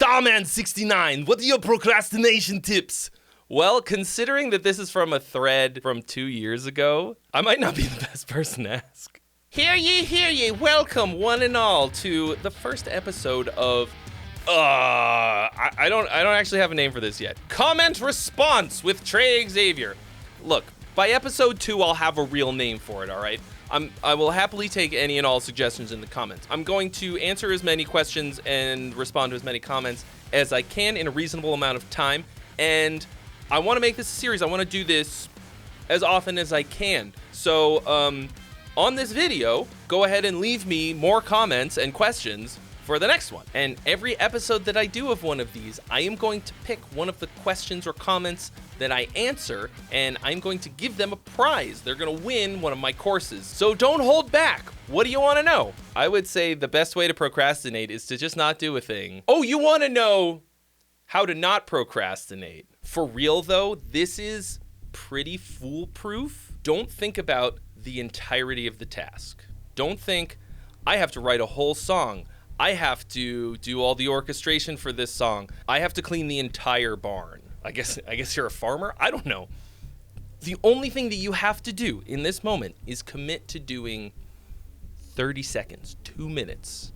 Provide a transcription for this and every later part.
Starman69, what are your procrastination tips? Well, considering that this is from a thread from 2 years ago, I might not be the best person to ask. Hear ye, welcome one and all to the first episode of, I don't actually have a name for this yet. Comment Response with Trey Xavier. Look, by episode 2, I'll have a real name for it, all right? I will happily take any and all suggestions in the comments. I'm going to answer as many questions and respond to as many comments as I can in a reasonable amount of time, and I want to make this a series. I want to do this as often as I can. So, on this video, go ahead and leave me more comments and questions for the next one. And every episode that I do of one of these, I am going to pick one of the questions or comments that I answer, and I'm going to give them a prize. They're going to win one of my courses. So don't hold back. What do you want to know? I would say the best way to procrastinate is to just not do a thing. Oh, you want to know how to not procrastinate? For real though, this is pretty foolproof. Don't think about the entirety of the task. Don't think, I have to write a whole song. I have to do all the orchestration for this song. I have to clean the entire barn. I guess you're a farmer? I don't know. The only thing that you have to do in this moment is commit to doing 30 seconds, 2 minutes.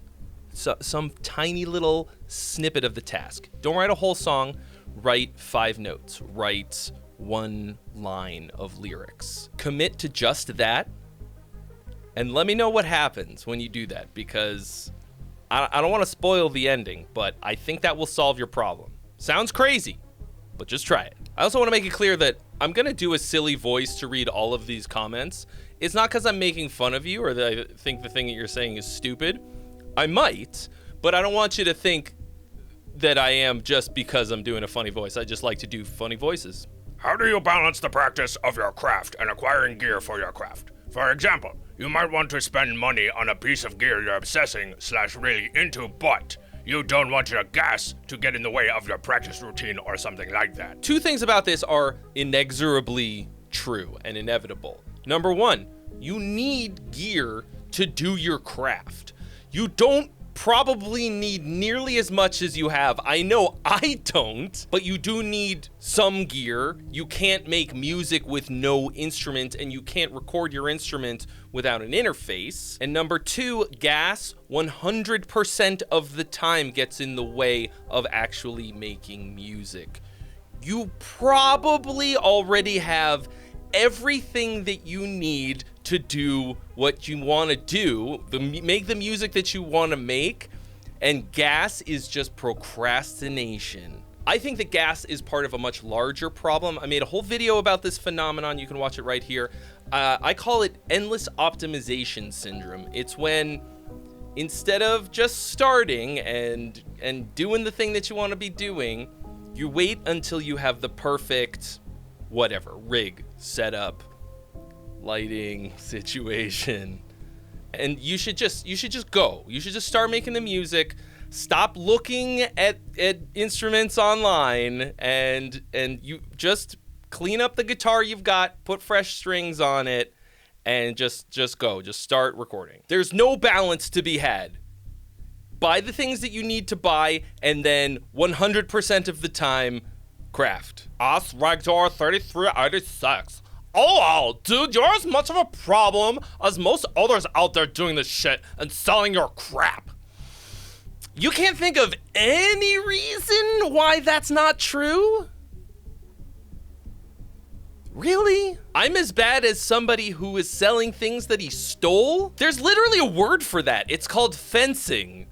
So, some tiny little snippet of the task. Don't write a whole song. Write 5 notes. Write 1 line of lyrics. Commit to just that, and let me know what happens when you do that, because I don't want to spoil the ending, but I think that will solve your problem. Sounds crazy, but just try it. I also want to make it clear that I'm going to do a silly voice to read all of these comments. It's not because I'm making fun of you or that I think the thing that you're saying is stupid. I might, but I don't want you to think that I am just because I'm doing a funny voice. I just like to do funny voices. How do you balance the practice of your craft and acquiring gear for your craft? For example, you might want to spend money on a piece of gear you're obsessing/really into, but you don't want your gas to get in the way of your practice routine or something like that. 2 things about this are inexorably true and inevitable. Number 1, you need gear to do your craft. You don't probably need nearly as much as you have. I know I don't, but you do need some gear. You can't make music with no instrument, and you can't record your instrument without an interface. And number 2, gas 100% of the time gets in the way of actually making music. You probably already have everything that you need to do what you want to do, make the music that you want to make, and gas is just procrastination. I think that gas is part of a much larger problem. I made a whole video about this phenomenon. You can watch it right here. I call it endless optimization syndrome. It's when instead of just starting and doing the thing that you want to be doing, you wait until you have the perfect whatever, rig, setup, lighting, situation, and you should just go. You should just start making the music. Stop looking at instruments online, and you just clean up the guitar you've got, put fresh strings on it, and just go. Just start recording. There's no balance to be had. Buy the things that you need to buy, and then 100% of the time, craft. Us Ragdoor 3386. Oh, dude, you're as much of a problem as most others out there doing this shit and selling your crap. You can't think of any reason why that's not true? Really? I'm as bad as somebody who is selling things that he stole? There's literally a word for that. It's called fencing.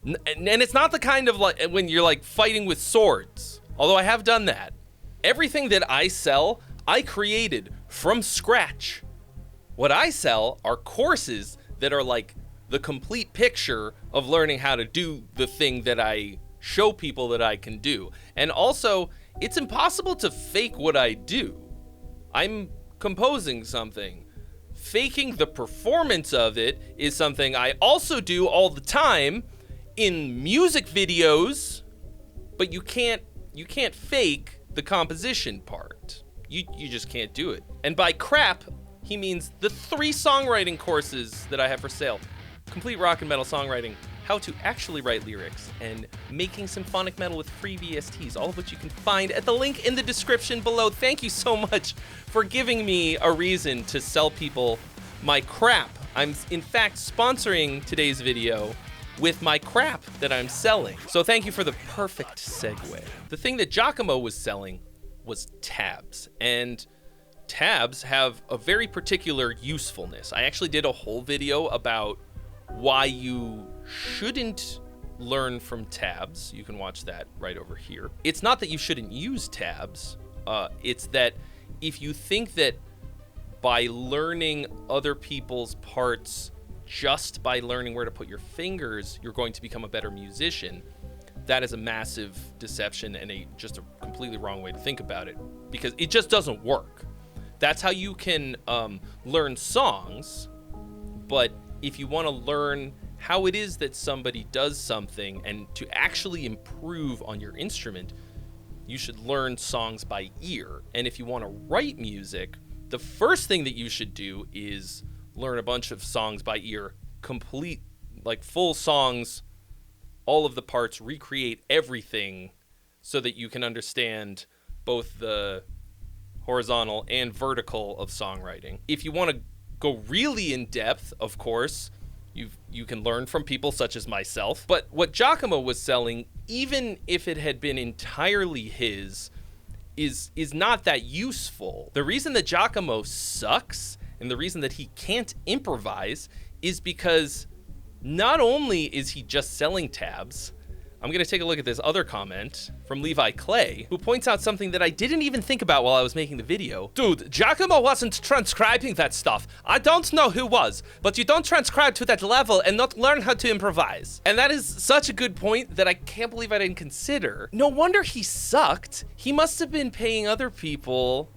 And it's not the kind of like when you're like fighting with swords. Although I have done that. Everything that I sell, I created from scratch. What I sell are courses that are like the complete picture of learning how to do the thing that I show people that I can do. And also, it's impossible to fake what I do. I'm composing something. Faking the performance of it is something I also do all the time in music videos, but you can't fake the composition part. You just can't do it. And by crap, he means the 3 songwriting courses that I have for sale. Complete rock and metal songwriting, how to actually write lyrics, and making symphonic metal with free VSTs, all of which you can find at the link in the description below. Thank you so much for giving me a reason to sell people my crap. I'm in fact sponsoring today's video with my crap that I'm selling. So thank you for the perfect segue. The thing that Giacomo was selling was tabs, and tabs have a very particular usefulness. I actually did a whole video about why you shouldn't learn from tabs. You can watch that right over here. It's not that you shouldn't use tabs. It's that if you think that by learning other people's parts, just by learning where to put your fingers, you're going to become a better musician, that is a massive deception and just a completely wrong way to think about it, because it just doesn't work. That's how you can learn songs, but if you want to learn how it is that somebody does something and to actually improve on your instrument, you should learn songs by ear. And if you want to write music, the first thing that you should do is learn a bunch of songs by ear, complete, like full songs, all of the parts, recreate everything so that you can understand both the horizontal and vertical of songwriting. If you want to go really in depth, of course, you can learn from people such as myself. But what Giacomo was selling, even if it had been entirely his, is not that useful. The reason that Giacomo sucks and the reason that he can't improvise is because not only is he just selling tabs, I'm going to take a look at this other comment from Levi Clay, who points out something that I didn't even think about while I was making the video. Dude, Giacomo wasn't transcribing that stuff. I don't know who was, but you don't transcribe to that level and not learn how to improvise. And that is such a good point that I can't believe I didn't consider. No wonder he sucked. He must have been paying other people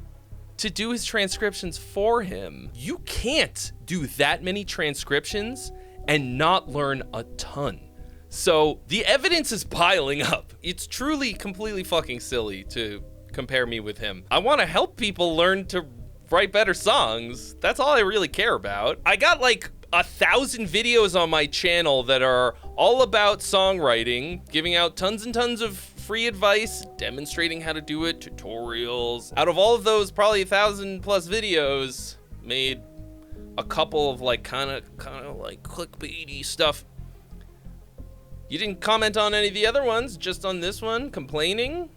to do his transcriptions for him. You can't do that many transcriptions and not learn a ton. So the evidence is piling up. It's truly completely fucking silly to compare me with him. I want to help people learn to write better songs. That's all I really care about. I got like 1,000 videos on my channel that are all about songwriting, giving out tons and tons of free advice, demonstrating how to do it, tutorials. Out of all of those, probably 1,000 plus videos, made a couple of like kind of like clickbaity stuff. You didn't comment on any of the other ones, just on this one, complaining.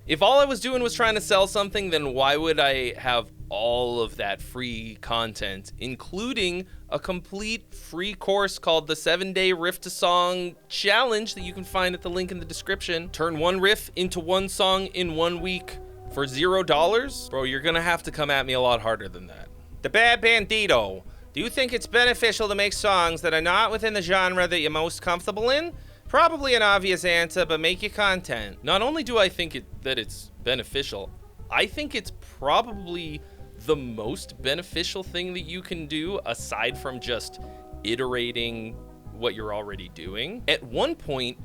If all I was doing was trying to sell something, then why would I have all of that free content, including a complete free course called the 7-Day Riff to Song Challenge that you can find at the link in the description. Turn one riff into one song in 1 week for $0? Bro, you're gonna have to come at me a lot harder than that. The Bad Bandito. Do you think it's beneficial to make songs that are not within the genre that you're most comfortable in? Probably an obvious answer, but make your content. Not only do I think that it's beneficial, I think it's probably the most beneficial thing that you can do aside from just iterating what you're already doing. At one point,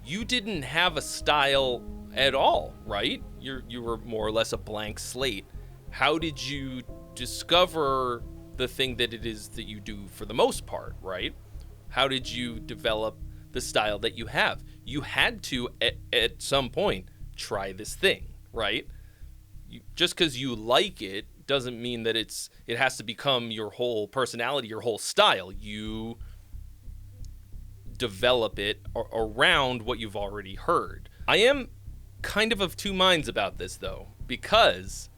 you didn't have a style at all, right? You were more or less a blank slate. How did you discover the thing that it is that you do for the most part, right? How did you develop the style that you have? You had to, at some point, try this thing, right? Just because you like it doesn't mean that it has to become your whole personality, your whole style. You develop it around what you've already heard. I am kind of two minds about this, though, because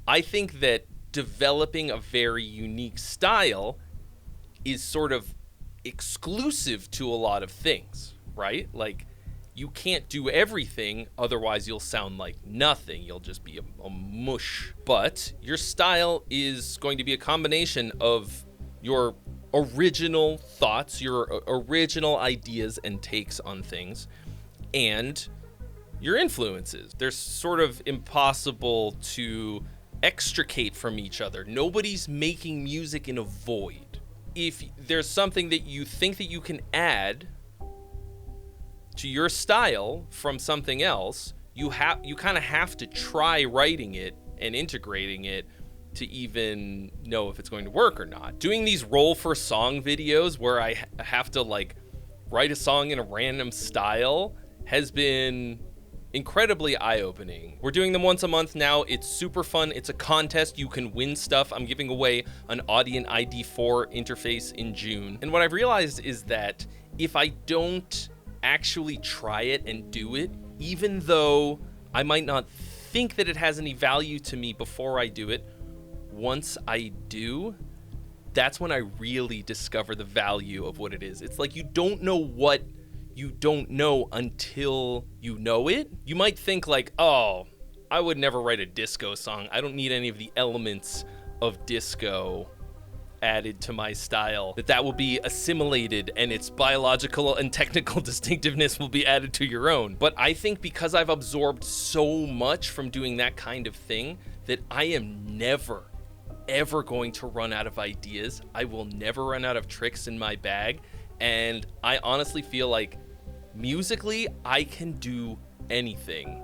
I think that developing a very unique style is sort of exclusive to a lot of things, right? Like, you can't do everything, otherwise you'll sound like nothing. You'll just be a mush. But your style is going to be a combination of your original thoughts, your original ideas and takes on things, and your influences. They're sort of impossible to extricate from each other. Nobody's making music in a void. If there's something that you think that you can add to your style from something else, you kind of have to try writing it and integrating it to even know if it's going to work or not. Doing these roll for song videos where I have to like write a song in a random style has been incredibly eye-opening. We're doing them once a month now. It's super fun. It's a contest. You can win stuff. I'm giving away an Audient ID4 interface in June. And what I've realized is that if I don't actually try it and do it, even though I might not think that it has any value to me before I do it, once I do, that's when I really discover the value of what it is. It's like you don't know what you don't know until you know it. You might think like, oh, I would never write a disco song. I don't need any of the elements of disco added to my style. That will be assimilated and its biological and technical distinctiveness will be added to your own. But I think because I've absorbed so much from doing that kind of thing that I am never, ever going to run out of ideas. I will never run out of tricks in my bag. And I honestly feel like musically, I can do anything.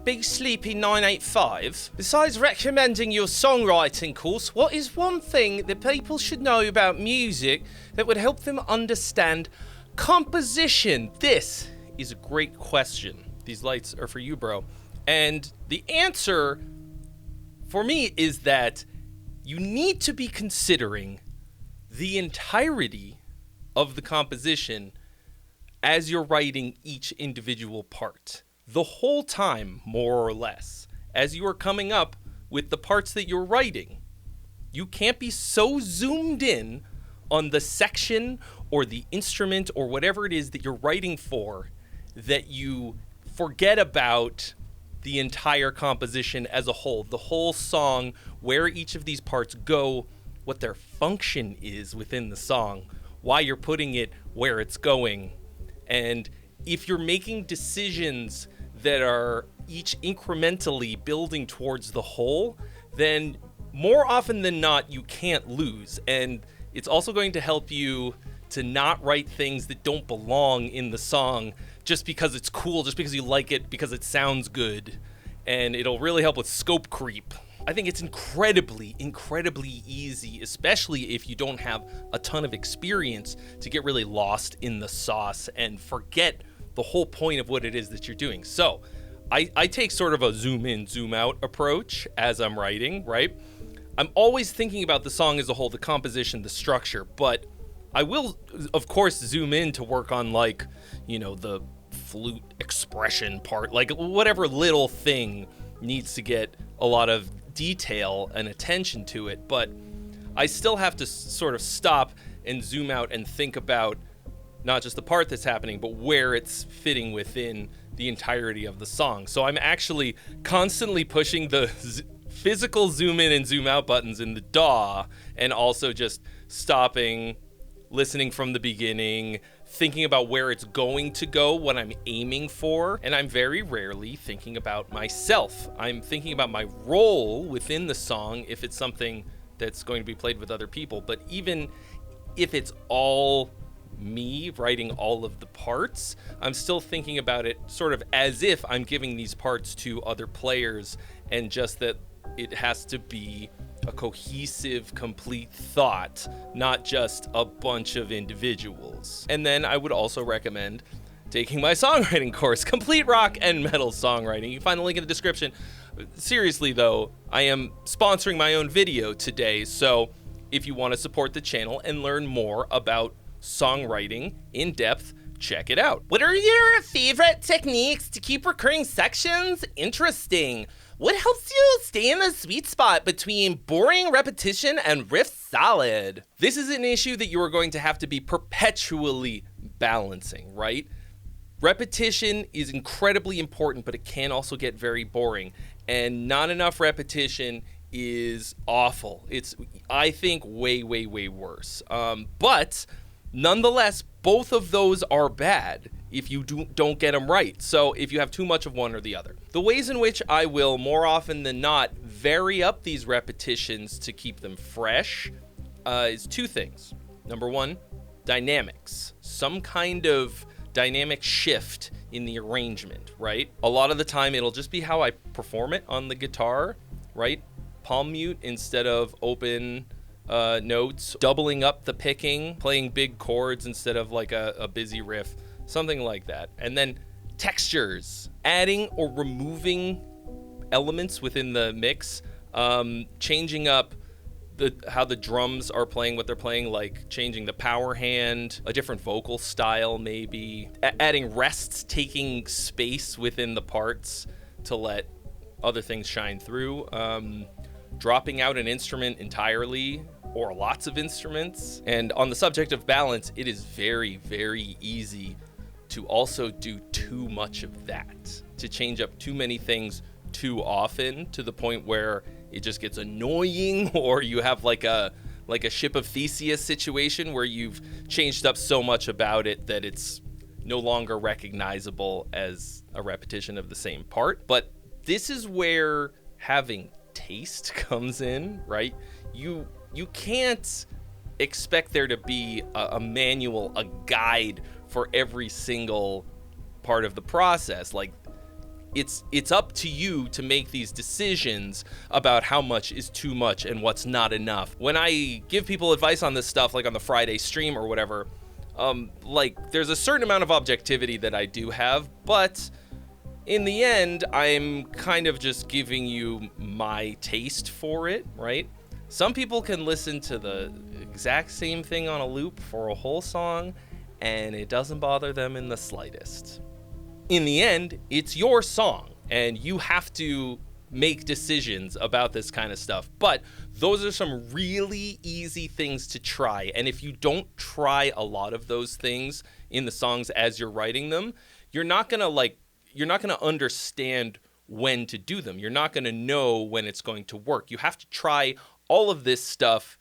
Big Sleepy 985. Besides recommending your songwriting course, what is one thing that people should know about music that would help them understand composition? This is a great question. These lights are for you, bro. And the answer for me is that you need to be considering the entirety of the composition as you're writing each individual part. The whole time, more or less, as you are coming up with the parts that you're writing. You can't be so zoomed in on the section or the instrument or whatever it is that you're writing for that you forget about the entire composition as a whole, the whole song, where each of these parts go, what their function is within the song, why you're putting it where it's going. And if you're making decisions that are each incrementally building towards the whole, then more often than not, you can't lose. And it's also going to help you to not write things that don't belong in the song just because it's cool, just because you like it, because it sounds good. And it'll really help with scope creep. I think it's incredibly, incredibly easy, especially if you don't have a ton of experience, to get really lost in the sauce and forget the whole point of what it is that you're doing. So I take sort of a zoom in, zoom out approach as I'm writing, right? I'm always thinking about the song as a whole, the composition, the structure, but I will, of course, zoom in to work on, like, you know, the flute expression part, like whatever little thing needs to get a lot of detail and attention to it. But I still have to sort of stop and zoom out and think about not just the part that's happening, but where it's fitting within the entirety of the song. So I'm actually constantly pushing the physical zoom in and zoom out buttons in the DAW, and also just stopping, listening from the beginning, thinking about where it's going to go, what I'm aiming for. And I'm very rarely thinking about myself. I'm thinking about my role within the song if it's something that's going to be played with other people. But even if it's all me writing all of the parts, I'm still thinking about it sort of as if I'm giving these parts to other players, and just that it has to be a cohesive, complete thought, not just a bunch of individuals. And then I would also recommend taking my songwriting course, Complete Rock and Metal Songwriting. You can find the link in the description. Seriously though, I am sponsoring my own video today, so if you want to support the channel and learn more about songwriting in depth, check it out. What are your favorite techniques to keep recurring sections interesting? What helps you stay in the sweet spot between boring repetition and riff solid? This is an issue that you are going to have to be perpetually balancing, right? Repetition is incredibly important, but it can also get very boring. And not enough repetition is awful. It's, I think, way, way, way worse. But nonetheless, both of those are bad if you don't get them right. So if you have too much of one or the other. The ways in which I will, more often than not, vary up these repetitions to keep them fresh is two things. Number one, dynamics. Some kind of dynamic shift in the arrangement, right? A lot of the time, it'll just be how I perform it on the guitar, right? palm mute instead of open notes, doubling up the picking, playing big chords instead of like a busy riff, something like that. And then textures, adding or removing elements within the mix, changing up how the drums are playing what they're playing, like changing the power hand, a different vocal style maybe, adding rests, taking space within the parts to let other things shine through, dropping out an instrument entirely or lots of instruments. And on the subject of balance, it is very, very easy to also do too much of that, to change up too many things too often to the point where it just gets annoying, or you have like a Ship of Theseus situation where you've changed up so much about it that it's no longer recognizable as a repetition of the same part. But this is where having taste comes in, right? You can't expect there to be a manual, a guide for every single part of the process. Like, it's up to you to make these decisions about how much is too much and what's not enough. When I give people advice on this stuff, like on the Friday stream or whatever, like there's a certain amount of objectivity that I do have, but in the end, I'm kind of just giving you my taste for it, right? Some people can listen to the exact same thing on a loop for a whole song, and it doesn't bother them in the slightest. In the end, it's your song, and you have to make decisions about this kind of stuff. But those are some really easy things to try. And if you don't try a lot of those things in the songs as you're writing them, you're not gonna understand when to do them. You're not gonna know when it's going to work. You have to try all of this stuff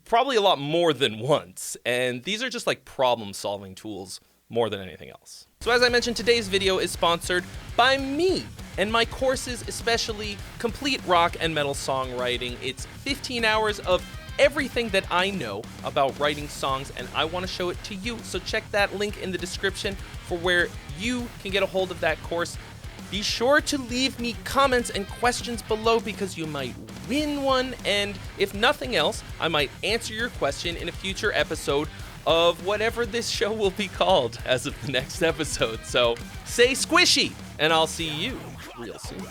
probably a lot more than once. And these are just like problem-solving tools more than anything else. So as I mentioned, today's video is sponsored by me and my courses, especially Complete Rock and Metal Songwriting. It's 15 hours of everything that I know about writing songs, and I want to show it to you. So check that link in the description for where you can get a hold of that course. Be sure to leave me comments and questions below because you might win one, and if nothing else, I might answer your question in a future episode of whatever this show will be called as of the next episode. So stay squishy, and I'll see you real soon.